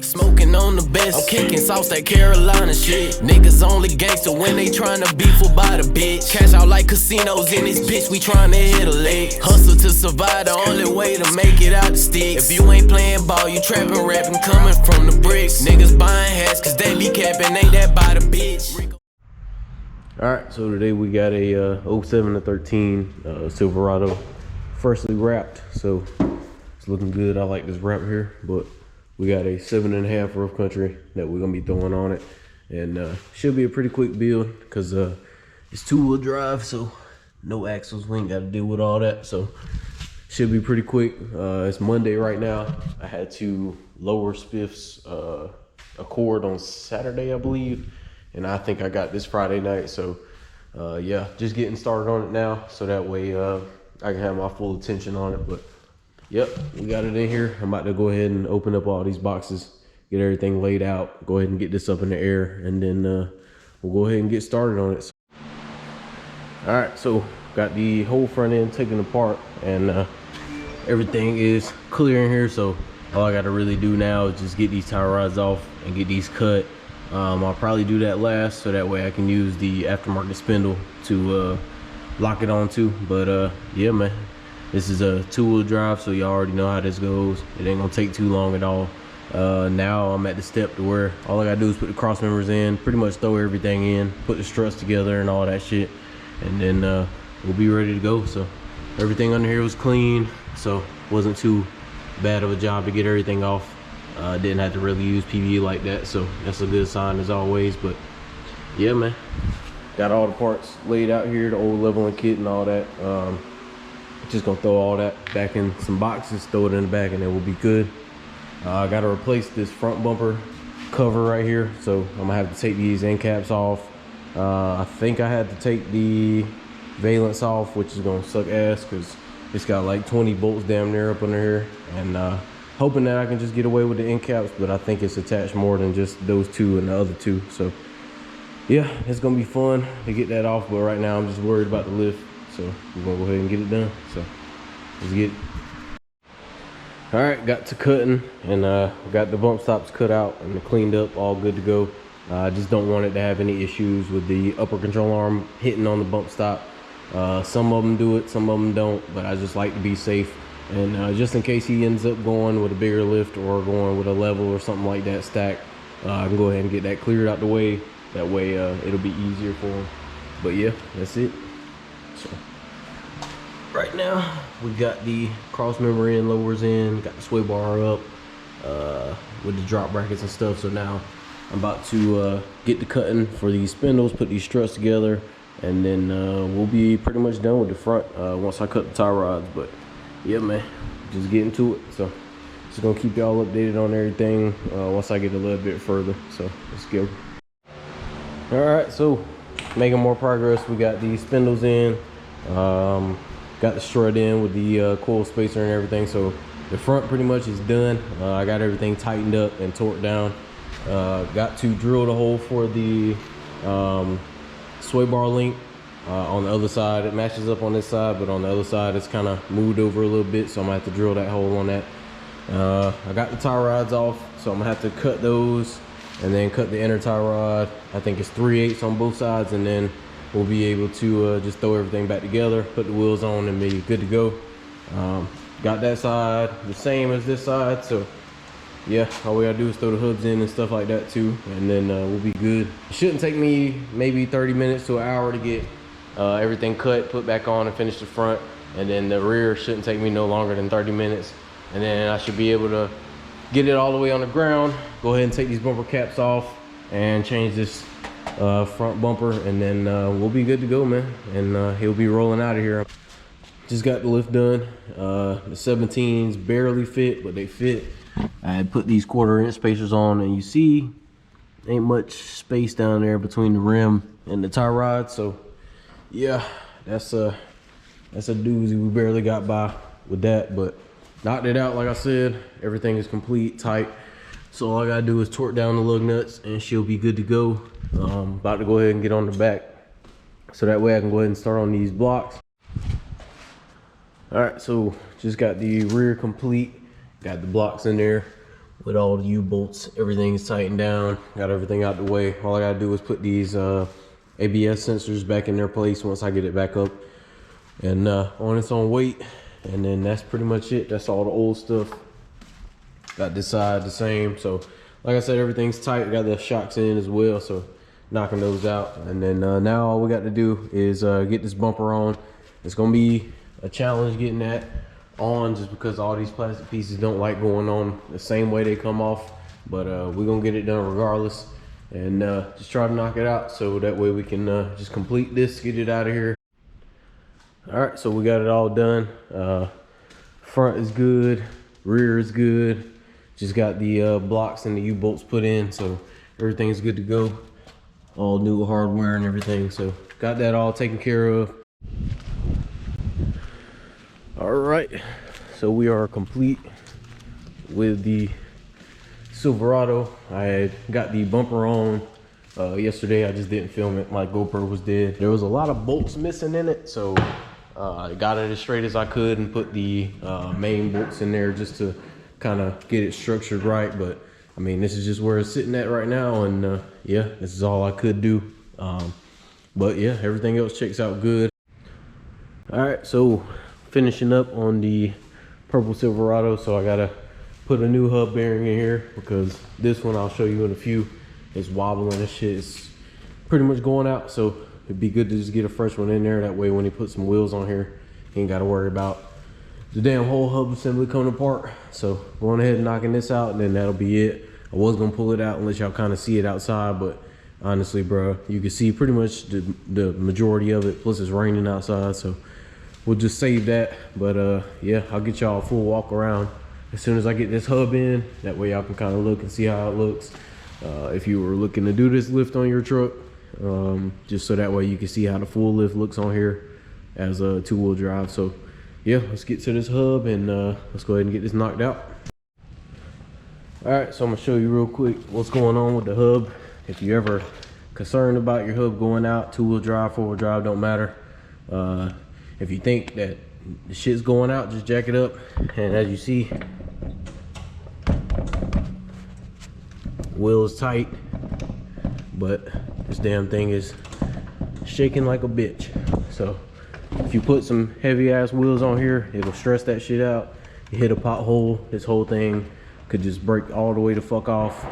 Smoking on the best, I'm kicking sauce that Carolina shit. Niggas only gangster when they tryna beef by the bitch. Cash out like casinos in this bitch, we tryna hit a leg. Hustle to survive, the only way to make it out the sticks. If you ain't playing ball, you trapping, rapping, coming from the bricks. Niggas buying hats cause they be capping, ain't that by the bitch. Alright, so today we got a 07 to 13 Silverado, freshly wrapped, so it's looking good. I like this wrap here, but we got a 7.5 rough country that we're gonna be throwing on it, and should be a pretty quick build because it's 2-wheel drive, so no axles. We ain't got to deal with all that, so should be pretty quick. It's Monday right now. I had to lower Spiff's Accord on Saturday, I believe, and I think I got this Friday night. So yeah, just getting started on it now, so that way I can have my full attention on it. But yep, we got it in here. I'm about to go ahead and open up all these boxes, get everything laid out, go ahead and get this up in the air, and then we'll go ahead and get started on it. All right, so got the whole front end taken apart, and everything is clear in here. So all I got to really do now is just get these tie rods off and get these cut. I'll probably do that last, so that way I can use the aftermarket spindle to lock it onto. But yeah, man, this is a 2-wheel drive, so y'all already know how this goes. It ain't gonna take too long at all. Now I'm at the step to where all I gotta do is put the cross members in, pretty much throw everything in, put the struts together and all that shit, and then we'll be ready to go. So everything under here was clean, so wasn't too bad of a job to get everything off. Didn't have to really use PVA like that, so that's a good sign as always. But yeah, man, got all the parts laid out here, the old leveling kit and all that. Just gonna throw all that back in some boxes, throw it in the back, and then we'll be good. I gotta replace this front bumper cover right here, so I'm gonna have to take these end caps off. I think I had to take the valence off, which is gonna suck ass because it's got like 20 bolts damn near up under here, and hoping that I can just get away with the end caps, but I think it's attached more than just those two and the other two. So yeah, it's gonna be fun to get that off, but right now I'm just worried about the lift, so we're gonna go ahead and get it done. So let's get it. All right, got to cutting, and got the bump stops cut out and cleaned up, all good to go. I just don't want it to have any issues with the upper control arm hitting on the bump stop. Some of them do it, some of them don't, but I just like to be safe. And just in case he ends up going with a bigger lift or going with a level or something like that stack, I can go ahead and get that cleared out the way. That way it'll be easier for him. But yeah, that's it. So right now we got the cross member in, lowers in, got the sway bar up with the drop brackets and stuff. So now I'm about to get the cutting for these spindles, put these struts together, and then we'll be pretty much done with the front once I cut the tie rods. But yeah, man, just getting to it. So just gonna keep y'all updated on everything once I get a little bit further. So let's go. All right, so making more progress. We got these spindles in, got the strut in with the coil spacer and everything. So the front pretty much is done. I got everything tightened up and torqued down. Got to drill the hole for the sway bar link. On the other side, it matches up on this side, but on the other side it's kind of moved over a little bit, so I'm gonna have to drill that hole on that. I got the tie rods off, so I'm gonna have to cut those and then cut the inner tie rod. I think it's 3/8 on both sides, and then we'll be able to just throw everything back together, put the wheels on, and be good to go. Got that side the same as this side, so yeah, all we gotta do is throw the hubs in and stuff like that too, and then we'll be good. It shouldn't take me maybe 30 minutes to an hour to get everything cut, put back on, and finish the front. And then the rear shouldn't take me no longer than 30 minutes. And then I should be able to get it all the way on the ground, go ahead and take these bumper caps off and change this front bumper, and then we'll be good to go, man. And he'll be rolling out of here. Just got the lift done. The 17s barely fit, but they fit. I had put these 1/4-inch spacers on, and you see ain't much space down there between the rim and the tie rod. So yeah, that's a doozy. We barely got by with that, but knocked it out. Like I said, everything is complete, tight. So all I gotta do is torque down the lug nuts and she'll be good to go. About to go ahead and get on the back, so that way I can go ahead and start on these blocks. All right, so just got the rear complete, got the blocks in there. with all the U-bolts. Everything's tightened down, got everything out the way. All I gotta do is put these ABS sensors back in their place once I get it back up and on its own weight. And then that's pretty much it. That's all the old stuff. Got this side the same. So like I said, everything's tight. Got the shocks in as well, so knocking those out. And then now all we got to do is get this bumper on. It's gonna be a challenge getting that on, just because all these plastic pieces don't like going on the same way they come off. But we're gonna get it done regardless, and just try to knock it out, so that way we can just complete this, get it out of here. All right, so we got it all done. Front is good, rear is good. Just got the blocks and the U-bolts put in, so everything's good to go. All new hardware and everything, so got that all taken care of. All right, so we are complete with the Silverado. I had got the bumper on yesterday. I just didn't film it. My GoPro was dead. There was a lot of bolts missing in it, so I got it as straight as I could and put the main bolts in there just to kind of get it structured right. But I mean, this is just where it's sitting at right now, and yeah, this is all I could do. But yeah, everything else checks out good. All right, so finishing up on the purple Silverado. So I gotta put a new hub bearing in here, because this one I'll show you in a few is wobbling. This shit is pretty much going out, so it'd be good to just get a fresh one in there. That way when he puts some wheels on here, he ain't gotta worry about the damn whole hub assembly coming apart. So going ahead and knocking this out, and then that'll be it. I was gonna pull it out and let y'all kind of see it outside, but honestly, bro, you can see pretty much the majority of it. Plus it's raining outside, so we'll just save that. But yeah, I'll get y'all a full walk around as soon as I get this hub in. That way y'all can kind of look and see how it looks. If you were looking to do this lift on your truck, just so that way you can see how the full lift looks on here as a two-wheel drive. So yeah, let's get to this hub and let's go ahead and get this knocked out. All right, so I'm gonna show you real quick what's going on with the hub. If you're ever concerned about your hub going out, two-wheel drive, four-wheel drive, don't matter. If you think that the shit's going out, just jack it up. And as you see, wheel is tight, but this damn thing is shaking like a bitch. So if you put some heavy ass wheels on here, it'll stress that shit out. You hit a pothole, this whole thing could just break all the way the fuck off.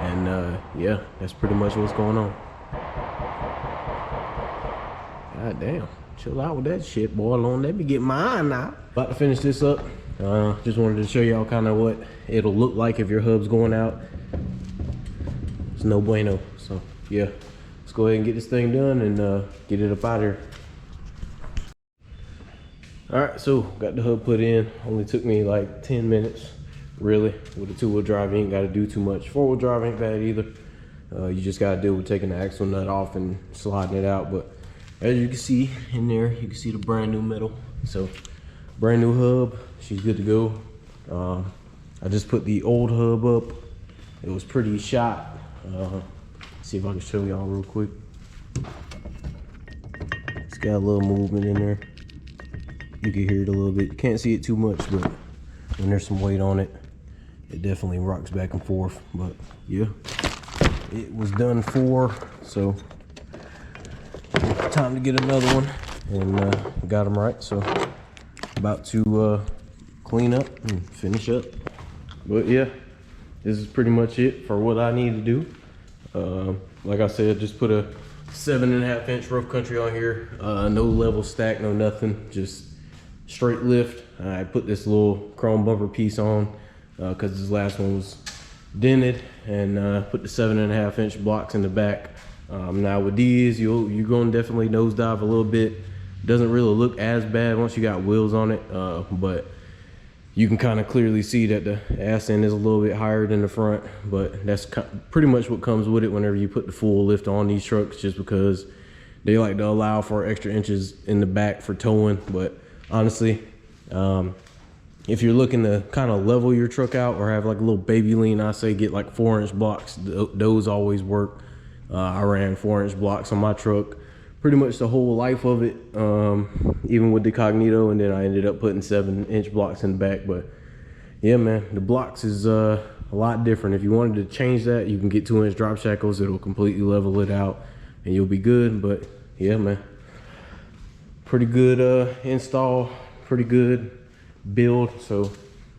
And yeah, that's pretty much what's going on. God damn, chill out with that shit, boy. Let me get mine now. About to finish this up. Just wanted to show y'all kind of what it'll look like if your hub's going out. It's no bueno. So yeah, let's go ahead and get this thing done and get it up out of here. All right, so got the hub put in. Only took me like 10 minutes, really. With a two-wheel drive, you ain't got to do too much. Four-wheel drive ain't bad either. You just got to deal with taking the axle nut off and sliding it out. But as you can see in there, you can see the brand new metal. So brand new hub, she's good to go. I just put the old hub up. It was pretty shot. See if I can show y'all real quick. It's got a little movement in there. You can hear it a little bit. You can't see it too much, but when there's some weight on it, it definitely rocks back and forth. But yeah, it was done for, so time to get another one, and got them right. So about to clean up and finish up. But yeah, this is pretty much it for what I need to do. Like I said, just put a 7.5 inch rough country on here. No level stack, no nothing, just straight lift. I put this little chrome bumper piece on because this last one was dented, and put the 7.5 inch blocks in the back. Now with these, you're going to definitely nosedive a little bit. Doesn't really look as bad once you got wheels on it, but you can kind of clearly see that the ass end is a little bit higher than the front. But that's pretty much what comes with it whenever you put the full lift on these trucks, just because they like to allow for extra inches in the back for towing. But honestly, if you're looking to kind of level your truck out or have like a little baby lean, I say get like 4-inch blocks. Those always work. I ran 4-inch blocks on my truck pretty much the whole life of it, even with the Cognito, and then I ended up putting 7-inch blocks in the back. But yeah, man, the blocks is a a lot different. If you wanted to change that, you can get 2-inch drop shackles. It'll completely level it out and you'll be good. But yeah, man, pretty good install, pretty good build. So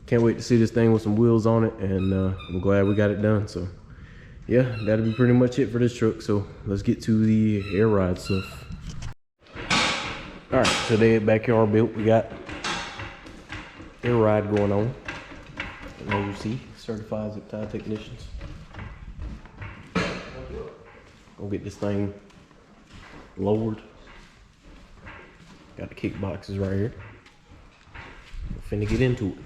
can't wait to see this thing with some wheels on it, and I'm glad we got it done. So yeah, that'll be pretty much it for this truck. So let's get to the air ride stuff. All right, today at Backyard Built, we got air ride going on. And as you see, certified zip tie technicians. Go get this thing lowered. Got the kick boxes right here. We're finna get into it.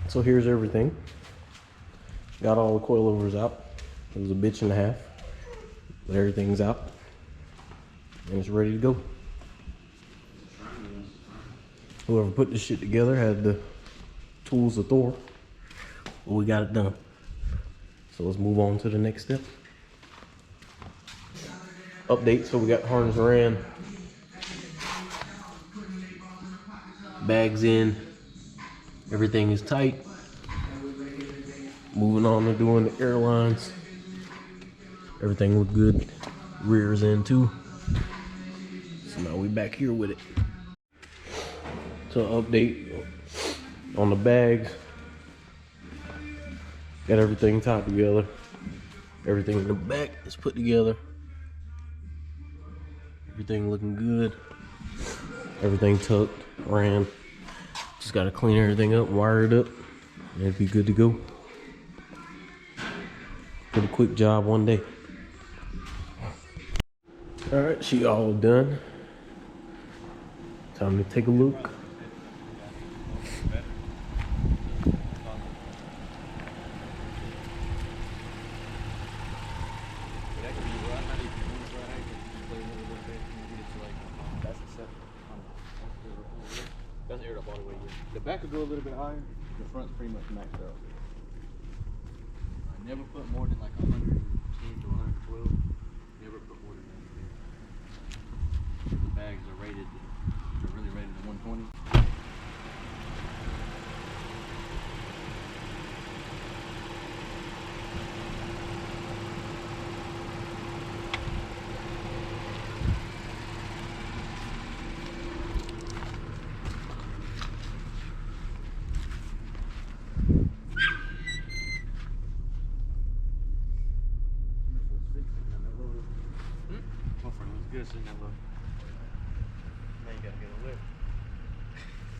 So here's everything. Got all the coilovers out. It was a bitch and a half, but everything's out and it's ready to go. Whoever put this shit together had the tools of Thor. Well, we got it done. So let's move on to the next step. Update, so we got the harness ran. Bags in. Everything is tight. Moving on to doing the airlines. Everything looked good. Rear's in too. So now we back here with it. So update on the bags. Got everything tied together. Everything in the back is put together. Everything looking good. Everything tucked, ran. Just gotta clean everything up, wire it up, and it'd be good to go. Pretty quick job one day. All right, she all done. Time to take a look. That's aired up all the way here. The back could go a little bit higher. The front's pretty much maxed out. I never put more than like 110 to 112. Never put more than that. The bags are rated. They're really rated at 120. Good sitting that low.